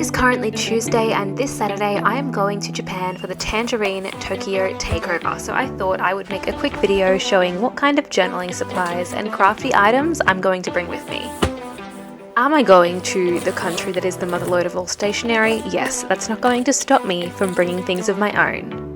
is currently Tuesday, and this Saturday I am going to Japan for the Tangerine Tokyo Takeover, so I thought I would make a quick video showing what kind of journaling supplies and crafty items I'm going to bring with me. Am I going to the country that is the motherlode of all stationery? Yes, that's not going to stop me from bringing things of my own.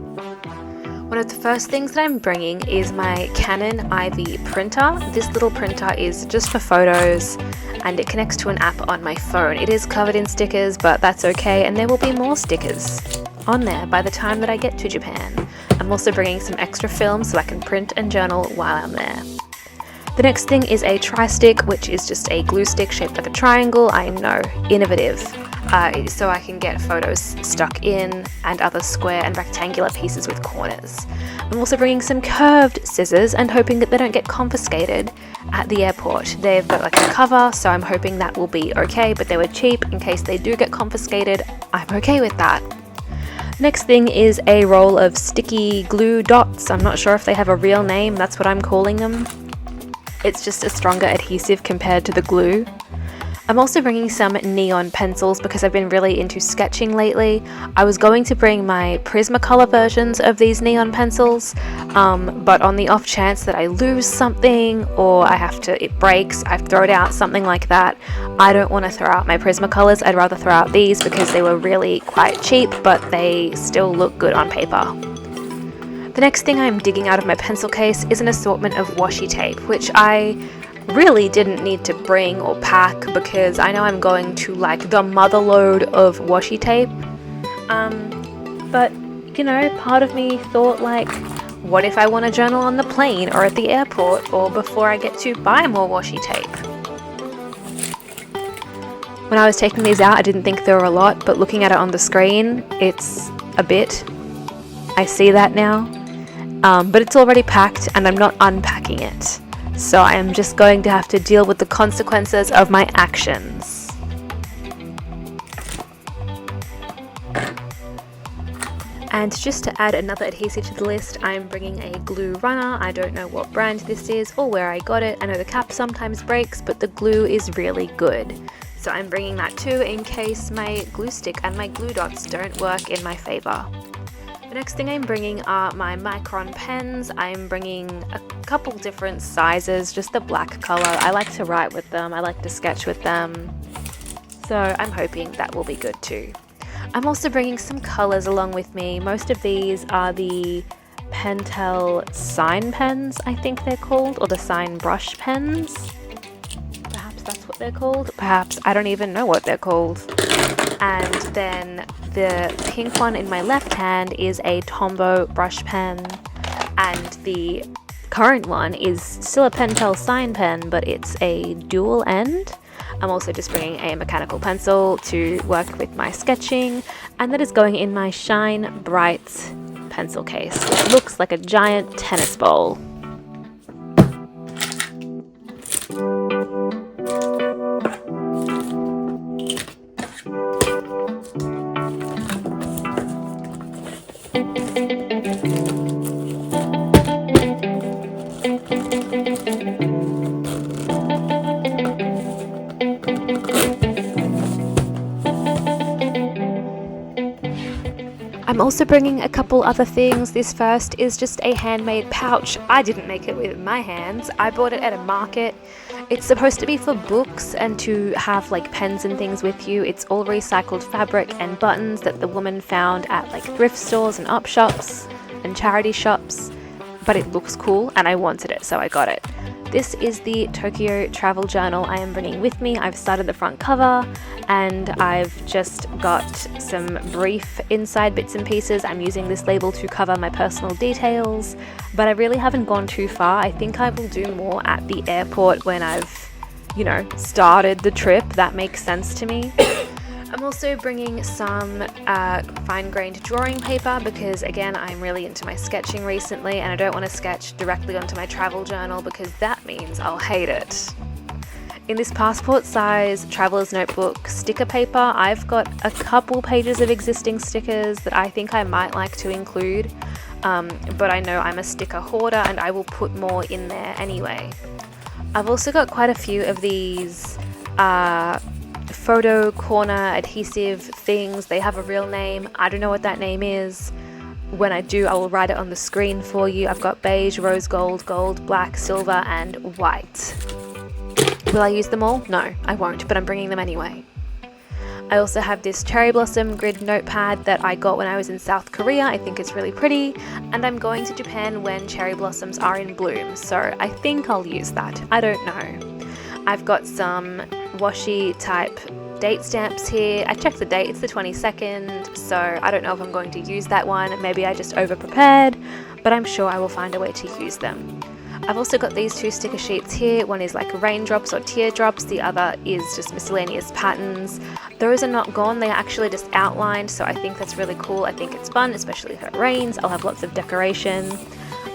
One of the first things that I'm bringing is my Canon IV printer. This little printer is just for photos and it connects to an app on my phone. It is covered in stickers, but that's okay, and there will be more stickers on there by the time that I get to Japan. I'm also bringing some extra film so I can print and journal while I'm there. The next thing is a Tri-Stick, which is just a glue stick shaped like a triangle. I know, innovative. So I can get photos stuck in and other square and rectangular pieces with corners. I'm also bringing some curved scissors and hoping that they don't get confiscated at the airport. They've got like a cover, so I'm hoping that will be okay, but they were cheap. In case they do get confiscated, I'm okay with that. Next thing is a roll of sticky glue dots. I'm not sure if they have a real name, that's what I'm calling them. It's just a stronger adhesive compared to the glue. I'm also bringing some neon pencils because I've been really into sketching lately. I was going to bring my Prismacolor versions of these neon pencils, but on the off chance that I lose something or it breaks, I throw it out, something like that. I don't want to throw out my Prismacolors. I'd rather throw out these because they were really quite cheap, but they still look good on paper. The next thing I'm digging out of my pencil case is an assortment of washi tape, which I really didn't need to bring or pack because I know I'm going to like the motherlode of washi tape. But you know, part of me thought like, what if I want to journal on the plane or at the airport or before I get to buy more washi tape? When I was taking these out, I didn't think there were a lot, but looking at it on the screen, it's a bit. I see that now. But it's already packed and I'm not unpacking it. So I am just going to have to deal with the consequences of my actions. And just to add another adhesive to the list, I'm bringing a glue runner. I don't know what brand this is or where I got it. I know the cap sometimes breaks, but the glue is really good. So I'm bringing that too in case my glue stick and my glue dots don't work in my favor. The next thing I'm bringing are my Micron pens. I'm bringing a couple different sizes, just the black color. I like to write with them, I like to sketch with them, so I'm hoping that will be good too. I'm also bringing some colors along with me. Most of these are the Pentel sign pens, I think they're called, or the sign brush pens. Perhaps that's what they're called. Perhaps I don't even know what they're called. And then the pink one in my left hand is a Tombow brush pen, and the current one is still a Pentel sign pen, but it's a dual end. I'm also just bringing a mechanical pencil to work with my sketching, and that is going in my Shine Bright pencil case. It looks like a giant tennis ball. I'm also bringing a couple other things. This first is just a handmade pouch. I didn't make it with my hands. I bought it at a market. It's supposed to be for books and to have like pens and things with you. It's all recycled fabric and buttons that the woman found at like thrift stores and op shops and charity shops. But it looks cool and I wanted it, so I got it. This is the Tokyo travel journal I am bringing with me. I've started the front cover and I've just got some brief inside bits and pieces. I'm using this label to cover my personal details, but I really haven't gone too far. I think I will do more at the airport when I've, started the trip. That makes sense to me. I'm also bringing some fine-grained drawing paper because, again, I'm really into my sketching recently and I don't want to sketch directly onto my travel journal because that means I'll hate it. In this passport-size traveler's notebook sticker paper, I've got a couple pages of existing stickers that I think I might like to include, but I know I'm a sticker hoarder and I will put more in there anyway. I've also got quite a few of these photo corner adhesive things. They have a real name. I don't know what that name is. When I do, I will write it on the screen for you. I've got beige, rose gold, gold, black, silver, and white. Will I use them all? No, I won't, but I'm bringing them anyway. I also have this cherry blossom grid notepad that I got when I was in South Korea. I think it's really pretty, and I'm going to Japan when cherry blossoms are in bloom, so I think I'll use that. I don't know. I've got some washi type date stamps here. I checked the date, it's the 22nd, so I don't know if I'm going to use that one. Maybe I just over prepared, but I'm sure I will find a way to use them. I've also got these two sticker sheets here. One is like raindrops or teardrops, the other is just miscellaneous patterns. Those are not gone, they are actually just outlined, so I think that's really cool. I think it's fun, especially if it rains. I'll have lots of decoration.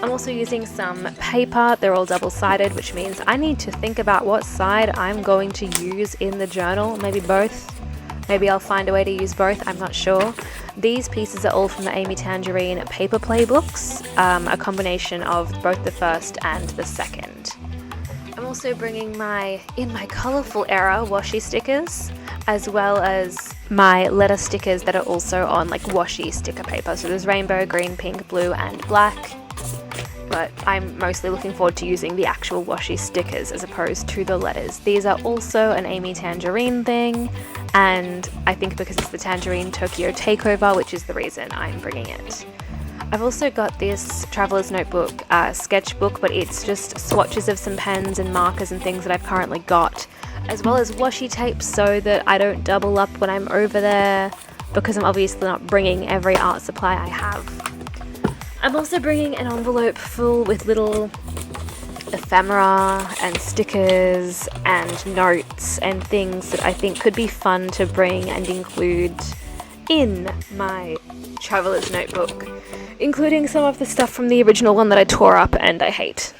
I'm also using some paper. They're all double-sided, which means I need to think about what side I'm going to use in the journal. Maybe both. Maybe I'll find a way to use both, I'm not sure. These pieces are all from the Amy Tangerine paper play books, a combination of both the first and the second. I'm also bringing in my Colourful era washi stickers, as well as my letter stickers that are also on like washi sticker paper. So there's rainbow, green, pink, blue, and black. But I'm mostly looking forward to using the actual washi stickers as opposed to the letters. These are also an Amy Tangerine thing, and I think because it's the Tangerine Tokyo Takeover, which is the reason I'm bringing it. I've also got this Traveler's Notebook sketchbook, but it's just swatches of some pens and markers and things that I've currently got, as well as washi tape so that I don't double up when I'm over there, because I'm obviously not bringing every art supply I have. I'm also bringing an envelope full with little ephemera and stickers and notes and things that I think could be fun to bring and include in my traveler's notebook, including some of the stuff from the original one that I tore up and I hate.